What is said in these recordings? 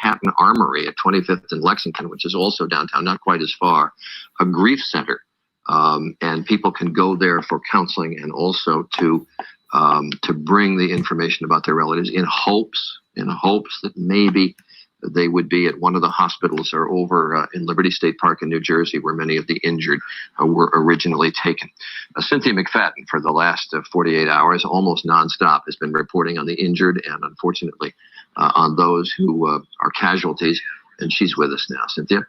Manhattan Armory at 25th and Lexington, which is also downtown, not quite as far, a grief center. And people can go there for counseling and also to bring the information about their relatives in hopes that maybe they would be at one of the hospitals or over in Liberty State Park in New Jersey, where many of the injured were originally taken. Cynthia McFadden, for the last 48 hours, almost nonstop, has been reporting on the injured and, unfortunately, on those who are casualties. And she's with us now. Cynthia?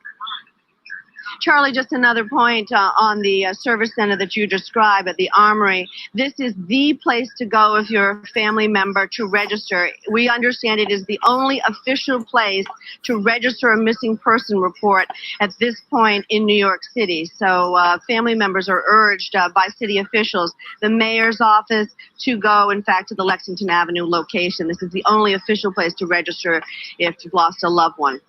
Charlie, just another point on the service center that you described at the Armory. This is the place to go if you're a family member to register. We understand it is the only official place to register a missing person report at this point in New York City. So family members are urged by city officials, the mayor's office, to go, in fact, to the Lexington Avenue location. This is the only official place to register if you've lost a loved one.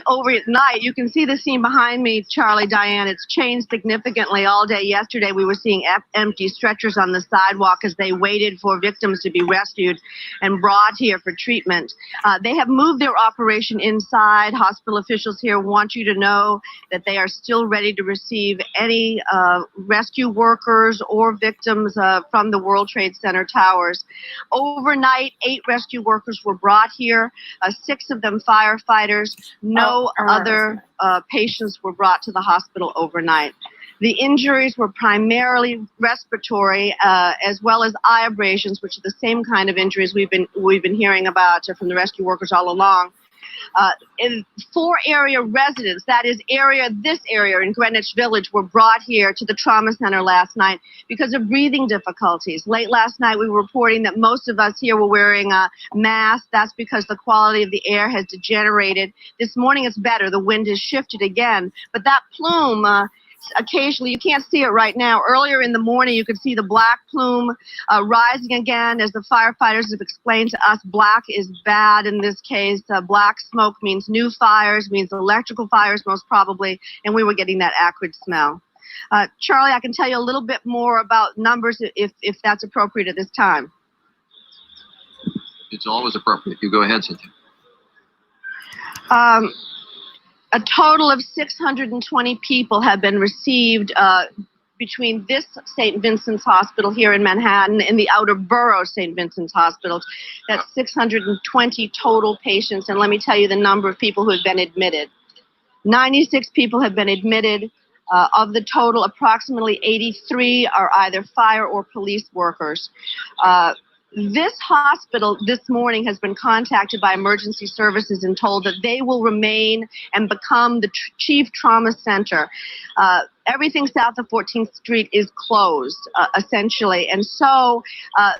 Overnight, you can see the scene behind me, Charlie, Diane. It's changed significantly all day yesterday. We were seeing empty stretchers on the sidewalk as they waited for victims to be rescued and brought here for treatment. They have moved their operation inside. Hospital officials here want you to know that they are still ready to receive any rescue workers or victims from the World Trade Center towers. Overnight, 8 rescue workers were brought here, 6 of them firefighters. No other patients were brought to the hospital overnight. The injuries were primarily respiratory, as well as eye abrasions, which are the same kind of injuries we've been hearing about from the rescue workers all along. 4 area residents, that is this area in Greenwich Village, were brought here to the trauma center last night because of breathing difficulties. Late last night, we were reporting that most of us here were wearing masks. That's because the quality of the air has degenerated. This morning, it's better. The wind has shifted again. But that plume, occasionally, you can't see it right now. Earlier in the morning, you could see the black plume rising again. As the firefighters have explained to us, black is bad in this case. Black smoke means new fires, means electrical fires most probably, and we were getting that acrid smell. Charlie, I can tell you a little bit more about numbers if that's appropriate at this time. It's always appropriate. You go ahead, Cynthia. A total of 620 people have been received between this St. Vincent's Hospital here in Manhattan and the outer borough St. Vincent's Hospital. That's 620 total patients. And let me tell you the number of people who have been admitted. 96 people have been admitted. Of the total, approximately 83 are either fire or police workers. This hospital this morning has been contacted by emergency services and told that they will remain and become the chief trauma center. Everything south of 14th Street is closed, essentially. And so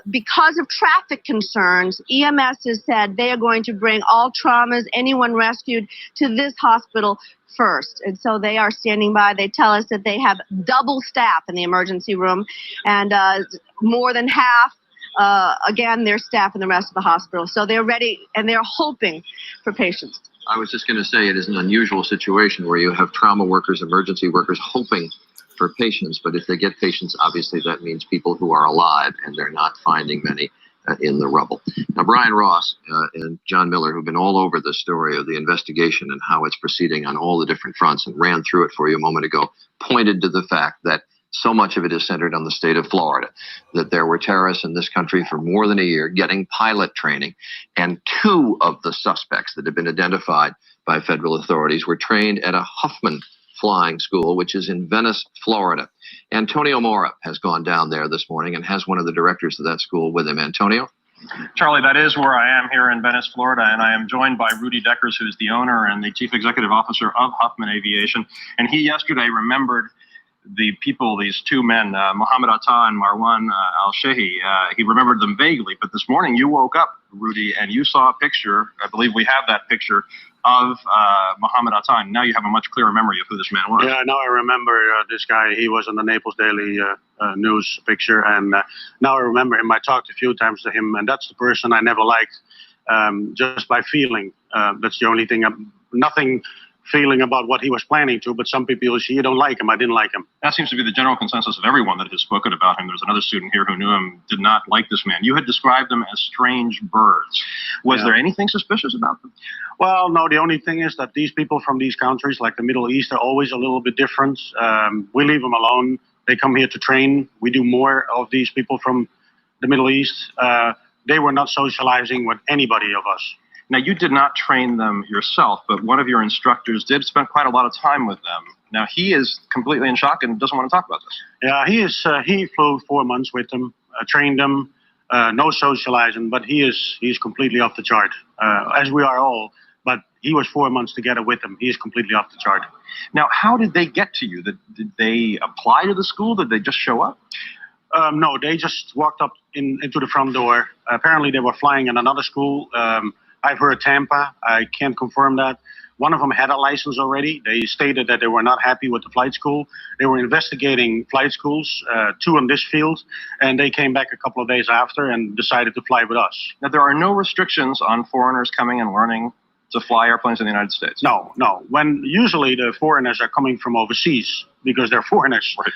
because of traffic concerns, EMS has said they are going to bring all traumas, anyone rescued, to this hospital first. And so they are standing by. They tell us that they have double staff in the emergency room and more than half again, their staff in the rest of the hospital. So they're ready and they're hoping for patients. I was just going to say it is an unusual situation where you have trauma workers, emergency workers hoping for patients. But if they get patients, obviously that means people who are alive, and they're not finding many in the rubble. Now, Brian Ross and John Miller, who've been all over the story of the investigation and how it's proceeding on all the different fronts and ran through it for you a moment ago, pointed to the fact that so much of it is centered on the state of Florida, that there were terrorists in this country for more than a year getting pilot training. And 2 of the suspects that have been identified by federal authorities were trained at a Huffman flying school, which is in Venice, Florida. Antonio Mora has gone down there this morning and has one of the directors of that school with him. Antonio? Charlie, that is where I am here in Venice, Florida, and I am joined by Rudy Deckers, who's the owner and the chief executive officer of Huffman Aviation. And he yesterday remembered the people, these 2 men, Mohammed Atta and Marwan al-Shehi. He remembered them vaguely, but this morning you woke up, Rudy, and you saw a picture, I believe we have that picture, of Mohammed Atta, and now you have a much clearer memory of who this man was. Yeah, now I remember this guy. He was in the Naples Daily News picture, and now I remember him. I talked a few times to him, and that's the person I never liked, just by feeling. That's the only thing. Nothing feeling about what he was planning to, but some people you don't like him. I didn't like him. That seems to be the general consensus of everyone that has spoken about him. There's another student here who knew him, did not like this man. You had described them as strange birds. Was there anything suspicious about them? Well, no, the only thing is that these people from these countries, like the Middle East, are always a little bit different. We leave them alone. They come here to train. We do more of these people from the Middle East. They were not socializing with anybody of us. Now, you did not train them yourself, but one of your instructors did spend quite a lot of time with them. Now, he is completely in shock and doesn't want to talk about this. Yeah, he is. He flew 4 months with them, trained them, no socializing, but he's completely off the chart, as we are all. But he was 4 months together with them. He is completely off the chart. Now, how did they get to you? Did they apply to the school? Did they just show up? No, they just walked up into the front door. Apparently, they were flying in another school. I've heard Tampa. I can't confirm that. One of them had a license already. They stated that they were not happy with the flight school. They were investigating flight schools, 2 in this field, and they came back a couple of days after and decided to fly with us. Now, there are no restrictions on foreigners coming and learning to fly airplanes in the United States. No. When usually the foreigners are coming from overseas because they're foreigners. Right.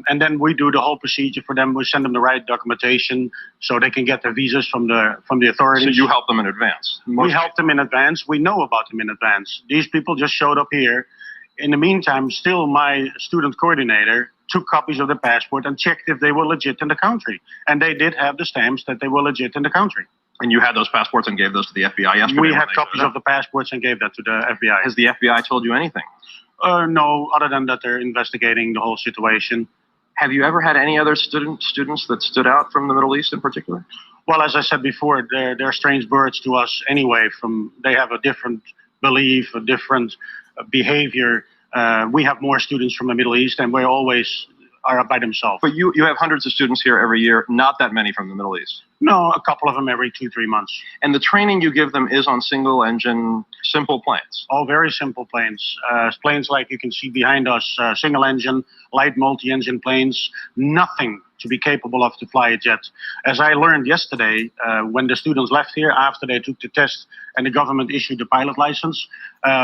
And then we do the whole procedure for them. We send them the right documentation so they can get their visas from the authorities. So you help them in advance? We help them in advance. We know about them in advance. These people just showed up here. In the meantime, still my student coordinator took copies of the passport and checked if they were legit in the country. And they did have the stamps that they were legit in the country. And you had those passports and gave those to the FBI yesterday? We had copies of the passports and gave that to the FBI. Has the FBI told you anything? No, other than that they're investigating the whole situation. Have you ever had any other students that stood out from the Middle East in particular? Well, as I said before, they're strange birds to us anyway. They have a different belief, a different behavior. We have more students from the Middle East, and we always are by themselves. But you have hundreds of students here every year, not that many from the Middle East. No, a couple of them every 2-3 months. And the training you give them is on single-engine, simple planes? All very simple planes. Planes like you can see behind us, single-engine, light multi-engine planes, nothing to be capable of to fly a jet. As I learned yesterday, when the students left here after they took the test and the government issued the pilot license,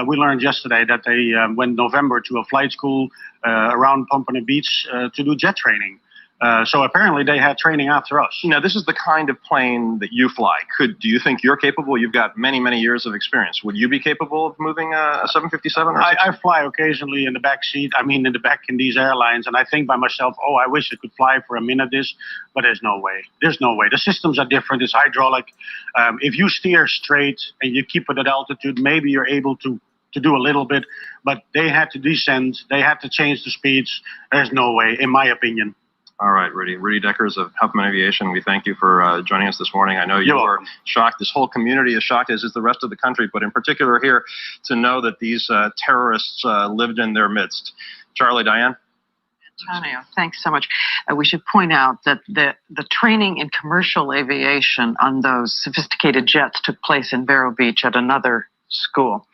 we learned yesterday that they went November to a flight school around Pompano Beach to do jet training. So apparently they had training after us. Now, this is the kind of plane that you fly. Do you think you're capable? You've got many, many years of experience. Would you be capable of moving a 757? Or I fly occasionally in the back seat. I mean, in the back in these airlines. And I think by myself, oh, I wish I could fly for a minute this. But there's no way. There's no way. The systems are different. It's hydraulic. If you steer straight and you keep it at altitude, maybe you're able to do a little bit. But they had to descend. They had to change the speeds. There's no way, in my opinion. All right, Rudy. Rudy Deckers of Huffman Aviation, we thank you for joining us this morning. I know you were shocked. This whole community is shocked, as is the rest of the country, but in particular here, to know that these terrorists lived in their midst. Charlie, Diane? Antonio, thanks so much. We should point out that the training in commercial aviation on those sophisticated jets took place in Vero Beach at another school.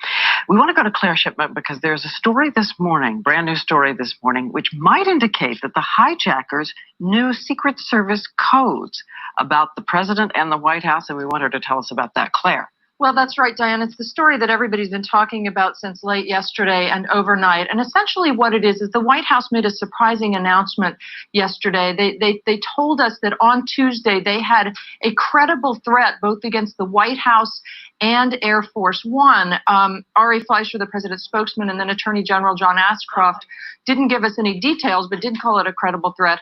We want to go to Claire Shipman because there's a story this morning, brand new story this morning, which might indicate that the hijackers knew Secret Service codes about the president and the White House, and we want her to tell us about that. Claire. Well, that's right, Diane. It's the story that everybody's been talking about since late yesterday and overnight. And essentially what it is the White House made a surprising announcement yesterday. They told us that on Tuesday they had a credible threat both against the White House and Air Force One. Ari Fleischer, the president's spokesman, and then Attorney General John Ashcroft didn't give us any details, but did call it a credible threat.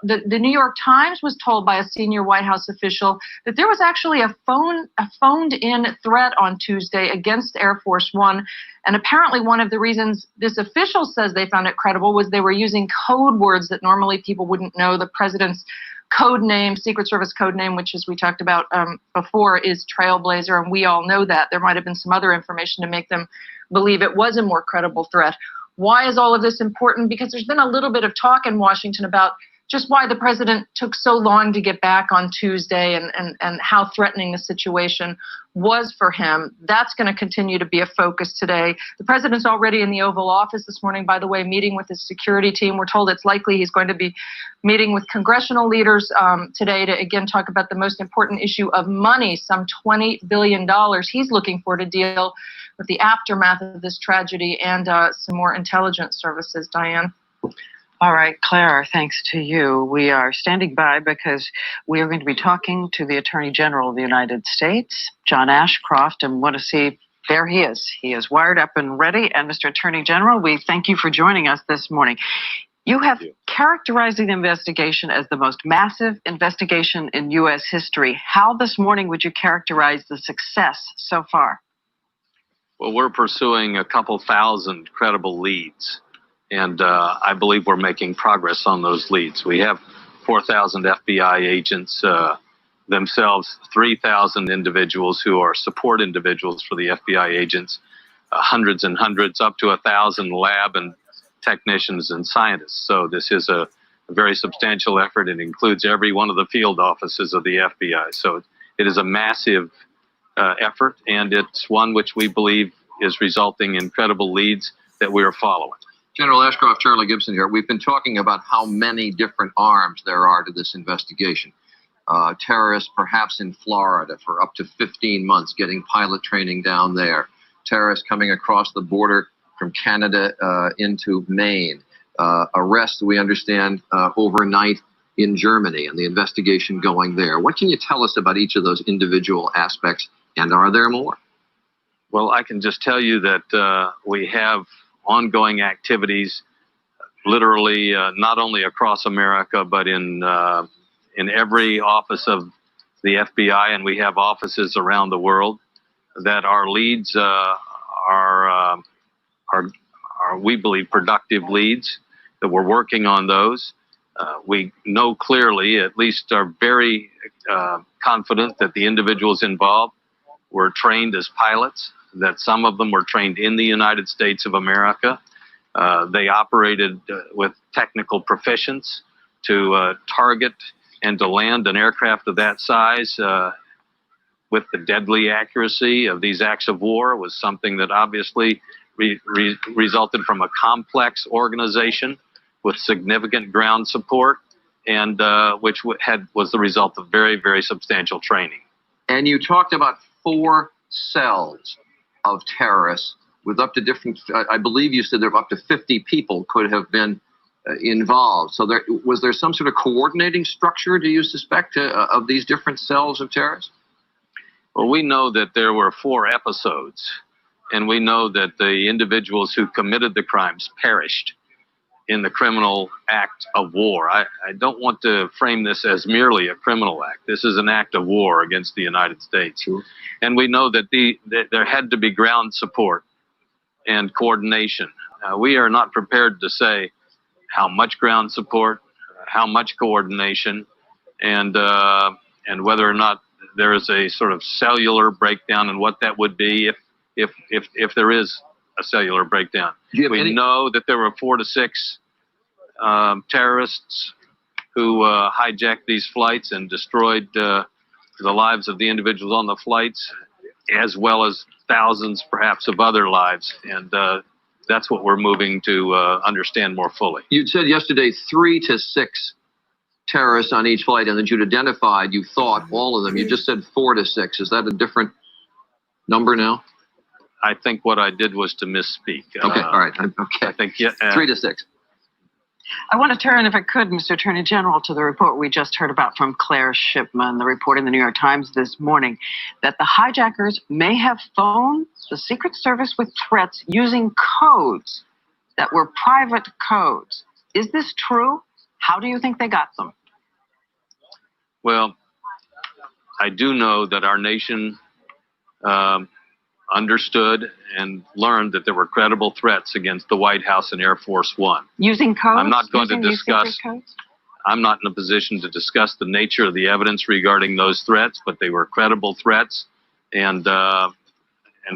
The New York Times was told by a senior White House official that there was actually a phoned-in threat on Tuesday against Air Force One. And apparently one of the reasons this official says they found it credible was they were using code words that normally people wouldn't know. The president's code name, Secret Service code name, which, as we talked about before, is Trailblazer, and we all know that. There might have been some other information to make them believe it was a more credible threat. Why is all of this important? Because there's been a little bit of talk in Washington about just why the president took so long to get back on Tuesday and how threatening the situation was for him. That's going to continue to be a focus today. The president's already in the Oval Office this morning, by the way, meeting with his security team. We're told it's likely he's going to be meeting with congressional leaders today to, again, talk about the most important issue of money, some $20 billion he's looking for to deal with the aftermath of this tragedy and some more intelligence services. Diane? All right, Claire, thanks to you. We are standing by because we are going to be talking to the Attorney General of the United States, John Ashcroft, and want to see, there he is. He is wired up and ready. And Mr. Attorney General, we thank you for joining us this morning. You have characterized the investigation as the most massive investigation in U.S. history. How this morning would you characterize the success so far? Well, we're pursuing a couple thousand credible leads. And I believe we're making progress on those leads. We have 4,000 FBI agents themselves, 3,000 individuals who are support individuals for the FBI agents, hundreds and hundreds, up to 1,000 lab and technicians and scientists. So this is a very substantial effort. It includes every one of the field offices of the FBI. So it is a massive effort, and it's one which we believe is resulting in credible leads that we are following. General Ashcroft, Charlie Gibson here. We've been talking about how many different arms there are to this investigation. Terrorists perhaps in Florida for up to 15 months getting pilot training down there. Terrorists coming across the border from Canada into Maine. Arrests, we understand, overnight in Germany and the investigation going there. What can you tell us about each of those individual aspects, and are there more? Well, I can just tell you that we have ongoing activities literally not only across America, but in every office of the FBI, and we have offices around the world, that our leads are we believe productive leads, that we're working on those. We know clearly, at least are very confident, that the individuals involved were trained as pilots, that some of them were trained in the United States of America. They operated with technical proficiency to target and to land an aircraft of that size with the deadly accuracy of these acts of war was something that obviously resulted from a complex organization with significant ground support, and which was the result of very, very substantial training. And you talked about 4 cells of terrorists with up to different, I believe you said there were up to 50 people could have been involved. So was there some sort of coordinating structure, do you suspect, of these different cells of terrorists? Well, we know that there were 4 episodes, and we know that the individuals who committed the crimes perished in the criminal act of war. I don't want to frame this as merely a criminal act. This is an act of war against the United States. Sure. And we know that there had to be ground support and coordination. We are not prepared to say how much ground support, how much coordination, and whether or not there is a sort of cellular breakdown and what that would be if there is a cellular breakdown. We know that there were 4 to 6 terrorists who hijacked these flights and destroyed the lives of the individuals on the flights, as well as thousands perhaps of other lives. And that's what we're moving to understand more fully. You'd said yesterday 3 to 6 terrorists on each flight, and that you'd identified, you thought, all of them. You just said 4 to 6. Is that a different number now? I think what I did was to misspeak. Okay, all right. Okay. I think 3 to 6. I want to turn, if I could, Mr. Attorney General, to the report we just heard about from Claire Shipman, the report in the New York Times this morning, that the hijackers may have phoned the Secret Service with threats using codes that were private codes. Is this true? How do you think they got them? Well, I do know that our nation understood and learned that there were credible threats against the White House and Air Force One. Using codes? I'm not going to discuss. I'm not in a position to discuss the nature of the evidence regarding those threats, but they were credible threats, and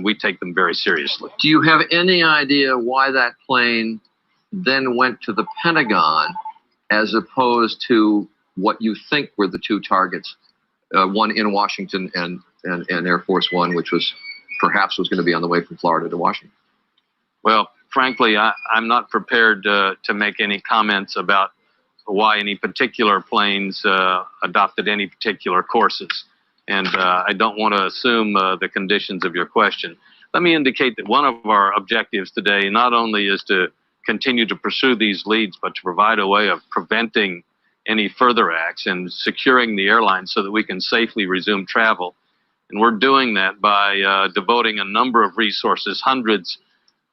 we take them very seriously. Do you have any idea why that plane then went to the Pentagon as opposed to what you think were the two targets, one in Washington and Air Force One, which was perhaps was going to be on the way from Florida to Washington? Well, frankly, I'm not prepared to make any comments about why any particular planes adopted any particular courses. And I don't want to assume the conditions of your question. Let me indicate that one of our objectives today not only is to continue to pursue these leads, but to provide a way of preventing any further acts and securing the airline so that we can safely resume travel. And we're doing that by devoting a number of resources, hundreds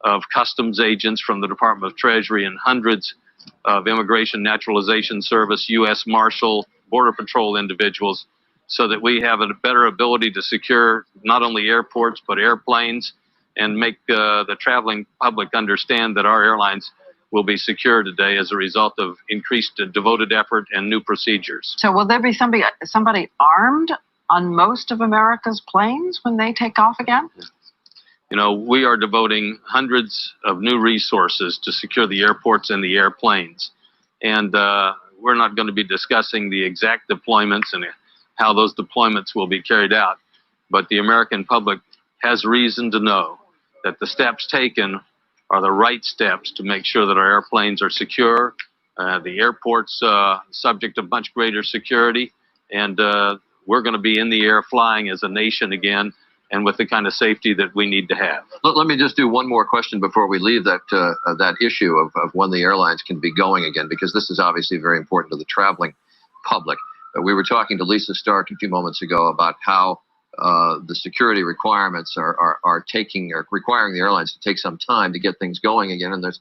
of customs agents from the Department of Treasury and hundreds of Immigration Naturalization Service, U.S. Marshal, Border Patrol individuals, so that we have a better ability to secure not only airports but airplanes and make the traveling public understand that our airlines will be secure today as a result of increased devoted effort and new procedures. So will there be somebody armed on most of America's planes when they take off again? You know, we are devoting hundreds of new resources to secure the airports and the airplanes. And we're not going to be discussing the exact deployments and how those deployments will be carried out. But the American public has reason to know that the steps taken are the right steps to make sure that our airplanes are secure, the airport's subject to much greater security, and we're going to be in the air flying as a nation again, and with the kind of safety that we need to have. Let me just do one more question before we leave that issue of when the airlines can be going again, because this is obviously very important to the traveling public. We were talking to Lisa Stark a few moments ago about how the security requirements are requiring the airlines to take some time to get things going again. And there's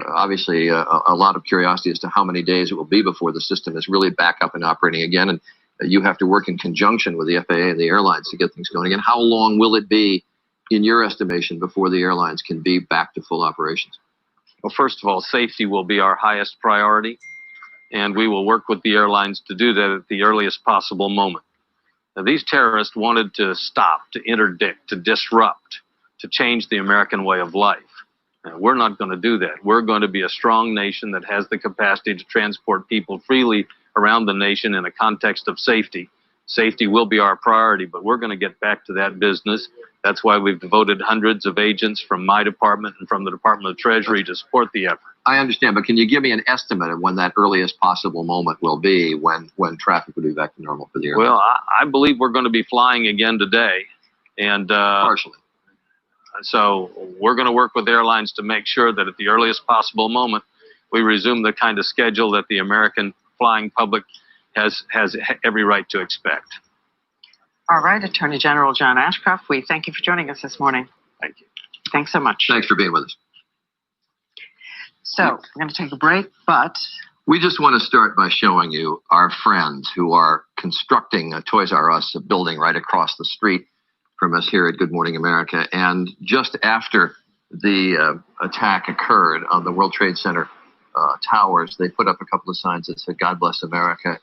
obviously a lot of curiosity as to how many days it will be before the system is really back up and operating again. And you have to work in conjunction with the FAA and the airlines to get things going again. How long will it be, in your estimation, before the airlines can be back to full operations? Well, first of all, safety will be our highest priority, and we will work with the airlines to do that at the earliest possible moment. Now, these terrorists wanted to stop, to interdict, to disrupt, to change the American way of life. Now, we're not going to do that. We're going to be a strong nation that has the capacity to transport people freely around the nation in a context of safety. Safety will be our priority, but we're going to get back to that business. That's why we've devoted hundreds of agents from my department and from the Department of Treasury to support the effort. I understand, but can you give me an estimate of when that earliest possible moment will be when traffic will be back to normal for the airline? Well, I believe we're going to be flying again today. And partially. So we're going to work with airlines to make sure that at the earliest possible moment, we resume the kind of schedule that the American flying public has every right to expect. All right, Attorney General John Ashcroft, we thank you for joining us this morning. Thank you. Thanks so much. Thanks for being with us. So we're going to take a break, but we just want to start by showing you our friends who are constructing a Toys R Us, a building right across the street from us here at Good Morning America. And just after the attack occurred on the World Trade Center towers, they put up a couple of signs that said, "God bless America,"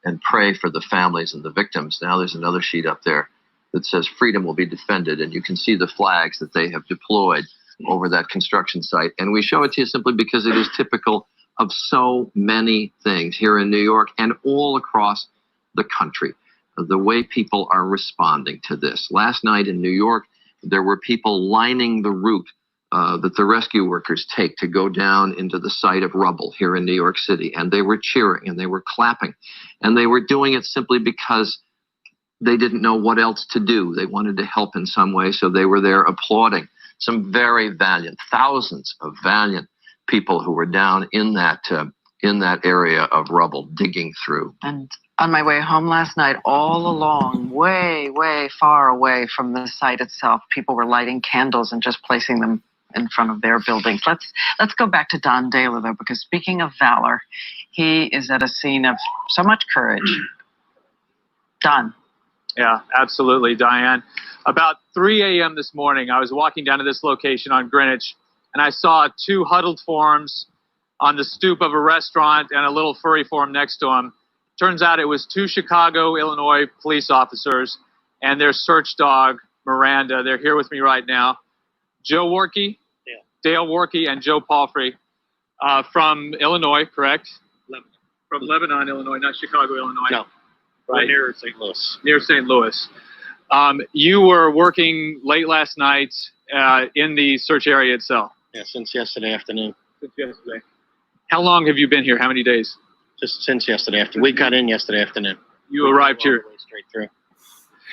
and pray for the families and the victims. Now there's another sheet up there that says freedom will be defended, and you can see the flags that they have deployed over that construction site. And we show it to you simply because it is typical of so many things here in New York and all across the country, the way people are responding to this. Last night in New York, there were people lining the route that the rescue workers take to go down into the site of rubble here in New York City. And they were cheering and they were clapping. And they were doing it simply because they didn't know what else to do. They wanted to help in some way, so they were there applauding. Some very valiant, thousands of valiant people who were down in that area of rubble, digging through. And on my way home last night, all along, way, way far away from the site itself, people were lighting candles and just placing them in front of their buildings. Let's go back to Don Dahler, though, because speaking of valor, he is at a scene of so much courage. Don. Yeah, absolutely, Diane. About 3 a.m. this morning, I was walking down to this location on Greenwich, and I saw two huddled forms on the stoop of a restaurant and a little furry form next to them. Turns out it was two Chicago, Illinois police officers and their search dog, Miranda. They're here with me right now. Joe Warkey, Dale Warkey, and Joe Palfrey from Illinois, correct? From Lebanon, Illinois, not Chicago, Illinois. No. Right. Near St. Louis. Near St. Louis. You were working late last night in the search area itself. Yeah, since yesterday afternoon. Since yesterday. How long have you been here? How many days? Just since yesterday afternoon. We got in yesterday afternoon. You arrived here. Straight through.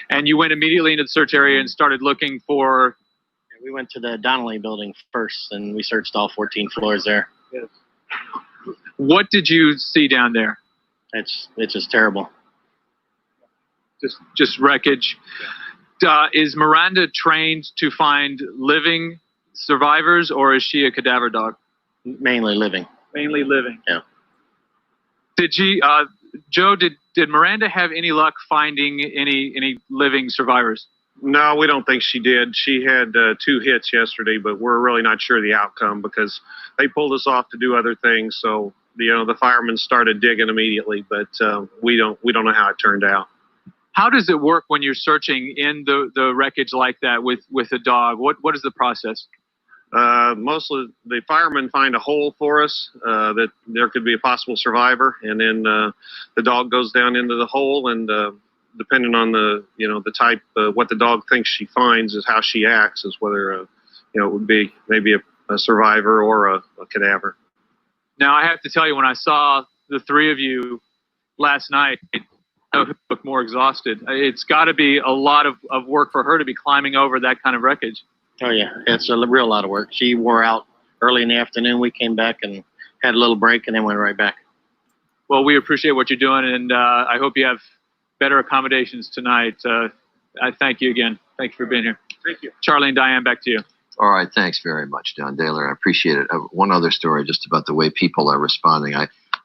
And you went immediately into the search area and started looking for... We went to the Donnelly building first, and we searched all 14 floors there. Yes. What did you see down there? It's just terrible. Just wreckage. Is Miranda trained to find living survivors, or is she a cadaver dog? Mainly living. Mainly living. Yeah. Did she, Joe? Did Miranda have any luck finding any living survivors? No, we don't think she did. She had 2 hits yesterday, but we're really not sure the outcome because they pulled us off to do other things. So the firemen started digging immediately, but we don't know how it turned out. How does it work when you're searching in the wreckage like that with a dog? What is the process? Mostly the firemen find a hole for us that there could be a possible survivor, and then the dog goes down into the hole, and depending on the type, what the dog thinks she finds is how she acts, is whether it would be maybe a survivor or a cadaver. Now I have to tell you, when I saw the 3 of you last night, who looked more exhausted. It's got to be a lot of work for her to be climbing over that kind of wreckage. Oh, yeah. It's a real lot of work. She wore out early in the afternoon. We came back and had a little break and then went right back. Well, we appreciate what you're doing, and I hope you have better accommodations tonight. I thank you again. Thank you for being here. Thank you. Charlie and Diane, back to you. All right, thanks very much, Don Daler. I appreciate it. One other story just about the way people are responding.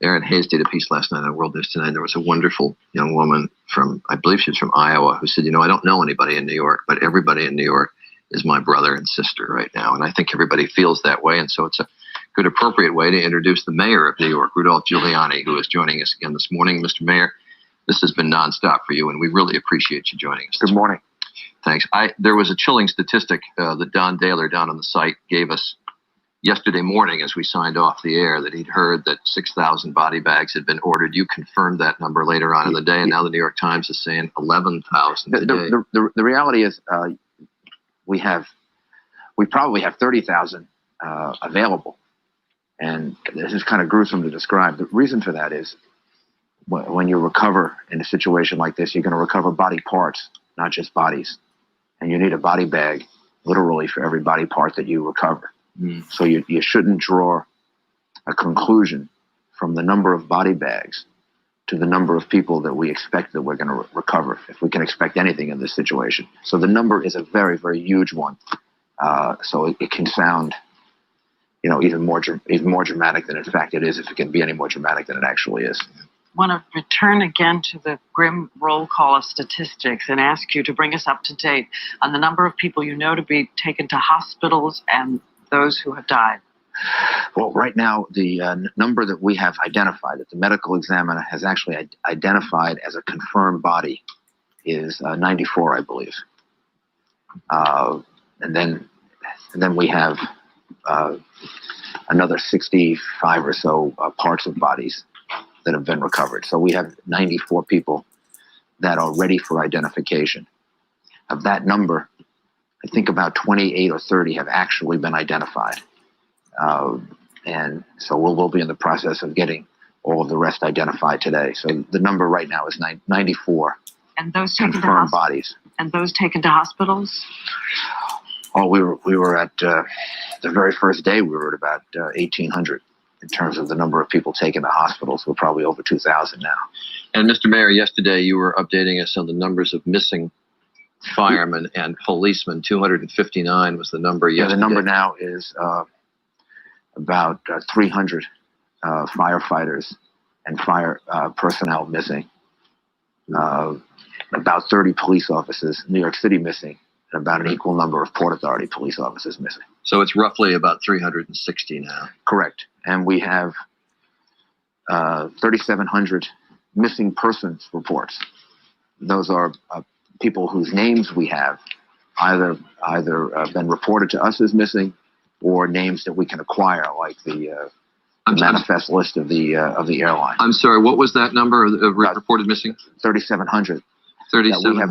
Aaron Hayes did a piece last night on World News Tonight. There was a wonderful young woman from, I believe she was from Iowa, who said, I don't know anybody in New York, but everybody in New York is my brother and sister right now. And I think everybody feels that way. And so it's a good, appropriate way to introduce the mayor of New York, Rudolph Giuliani, who is joining us again this morning. Mr. Mayor, this has been nonstop for you, and we really appreciate you joining us. Good morning. Thanks. There was a chilling statistic that Don Daler down on the site gave us yesterday morning as we signed off the air, that he'd heard that 6,000 body bags had been ordered. You confirmed that number later on in the day, and now the New York Times is saying 11,000 today. The reality is we probably have 30,000 available, and this is kind of gruesome to describe. The reason for that is when you recover in a situation like this, you're going to recover body parts, not just bodies, and you need a body bag literally for every body part that you recover. So you shouldn't draw a conclusion from the number of body bags to the number of people that we expect that we're going to recover, if we can expect anything in this situation. So the number is a very, very huge one. So it can sound, even more dramatic than in fact it is, if it can be any more dramatic than it actually is. I want to return again to the grim roll call of statistics and ask you to bring us up to date on the number of people you know to be taken to hospitals and those who have died. Well, right now, the number that we have identified, that the medical examiner has actually identified as a confirmed body, is 94, I believe. And then we have another 65 or so parts of bodies that have been recovered. So we have 94 people that are ready for identification. Of that number, I think about 28 or 30 have actually been identified. And so we'll be in the process of getting all of the rest identified today. So the number right now is 94 and those taken confirmed bodies. And those taken to hospitals? Oh, we were at the very first day, we were at about 1,800 in terms of the number of people taken to hospitals. We're probably over 2,000 now. And Mr. Mayor, yesterday you were updating us on the numbers of missing firemen and policemen. 259 was the number yesterday. Yeah, the number now is about 300 firefighters and fire personnel missing. About 30 police officers, New York City missing, and about an equal number of Port Authority police officers missing. So it's roughly about 360 now. Correct. And we have 3,700 missing persons reports. Those are people whose names we have either been reported to us as missing, or names that we can acquire, like the manifest list of the airline. I'm sorry, what was that number of reported missing? 3,700. 37. That we have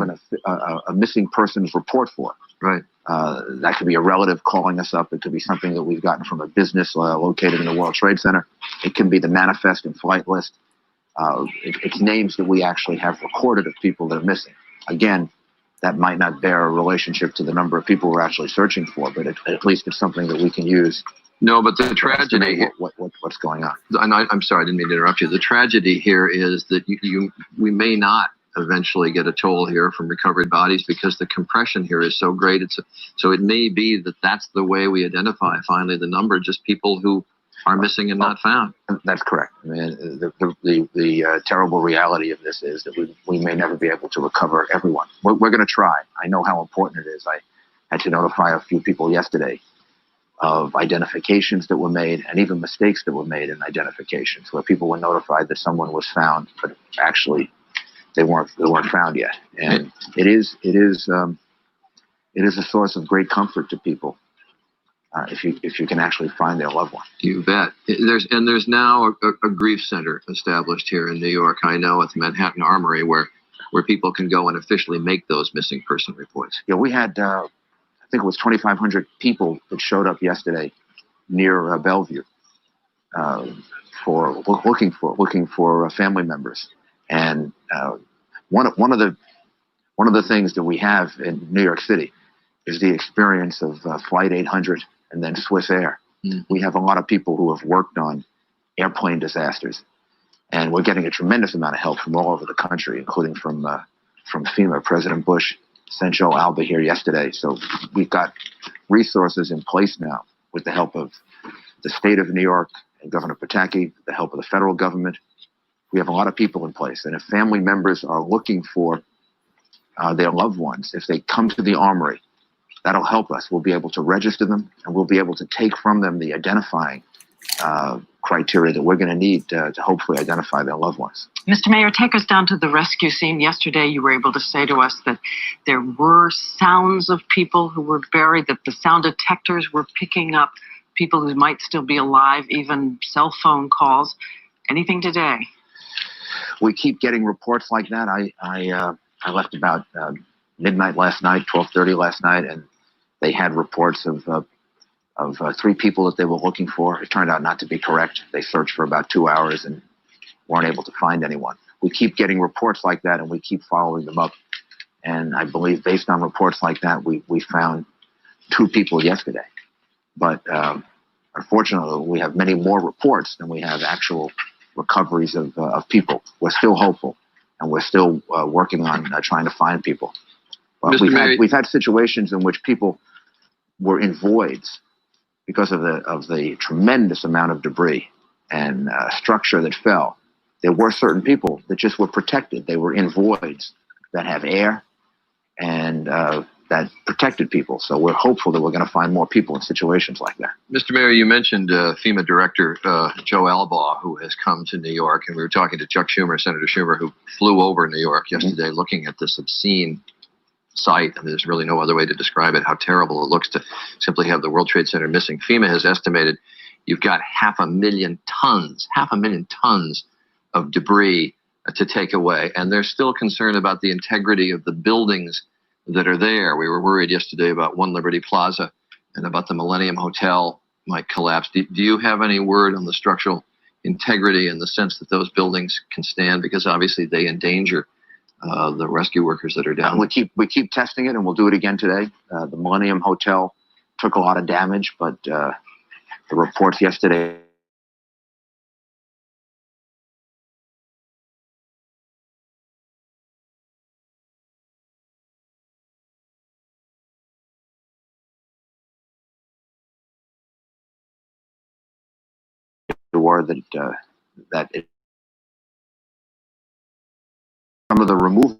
a missing persons report for. Right. That could be a relative calling us up. It could be something that we've gotten from a business located in the World Trade Center. It can be the manifest and flight list. It's names that we actually have recorded of people that are missing. Again, that might not bear a relationship to the number of people we're actually searching for, but at least it's something that we can use. No, but the tragedy here, what's going on? I'm sorry, I didn't mean to interrupt you. The tragedy here is that we may not eventually get a toll here from recovered bodies because the compression here is so great. So it may be that that's the way we identify finally the number, just people who are missing and not found. That's correct. I mean, the terrible reality of this is that we may never be able to recover everyone. We're going to try. I know how important it is. I had to notify a few people yesterday of identifications that were made and even mistakes that were made in identifications, where people were notified that someone was found, but actually they weren't found yet. And it is a source of great comfort to people if you can actually find their loved one. You bet. There's now a grief center established here in New York. I know at the Manhattan Armory where people can go and officially make those missing person reports. Yeah, we had I think it was 2,500 people that showed up yesterday near Bellevue for looking for family members. And one of the things that we have in New York City is the experience of Flight 800 and then Swiss Air. We have a lot of people who have worked on airplane disasters, and we're getting a tremendous amount of help from all over the country, including from FEMA. President Bush sent Joe Alba here yesterday, so we've got resources in place now with the help of the state of New York and Governor Pataki, the help of the federal government. We have a lot of people in place, and if family members are looking for their loved ones, if they come to the Armory, that'll help us. We'll be able to register them, and we'll be able to take from them the identifying criteria that we're going to need to hopefully identify their loved ones. Mr. Mayor, take us down to the rescue scene. Yesterday, you were able to say to us that there were sounds of people who were buried, that the sound detectors were picking up people who might still be alive, even cell phone calls. Anything today? We keep getting reports like that. I left about midnight last night, 12:30 last night, and they had reports of 3 people that they were looking for. It turned out not to be correct. They searched for about 2 hours and weren't able to find anyone. We keep getting reports like that, and we keep following them up. And I believe based on reports like that, we found 2 people yesterday. But unfortunately, we have many more reports than we have actual recoveries of people. We're still hopeful, and we're still working on trying to find people. But we've had situations in which people were in voids because of the tremendous amount of debris and structure that fell. There were certain people that just were protected. They were in voids that have air and that protected people. So we're hopeful that we're going to find more people in situations like that. Mr. Mayor, you mentioned FEMA Director Joe Alba, who has come to New York, and we were talking to Chuck Schumer, Senator Schumer, who flew over New York yesterday looking at this obscene site. I mean, there's really no other way to describe it, how terrible it looks to simply have the World Trade Center missing. FEMA has estimated you've got 500,000 tons of debris to take away, and they're still concerned about the integrity of the buildings that are there. We were worried yesterday about One Liberty Plaza and about the Millennium Hotel might collapse. Do you have any word on the structural integrity in the sense that those buildings can stand? Because obviously they endanger the rescue workers that are down. We keep testing it, and we'll do it again today. The Millennium Hotel took a lot of damage, but the reports yesterday were that some of the removal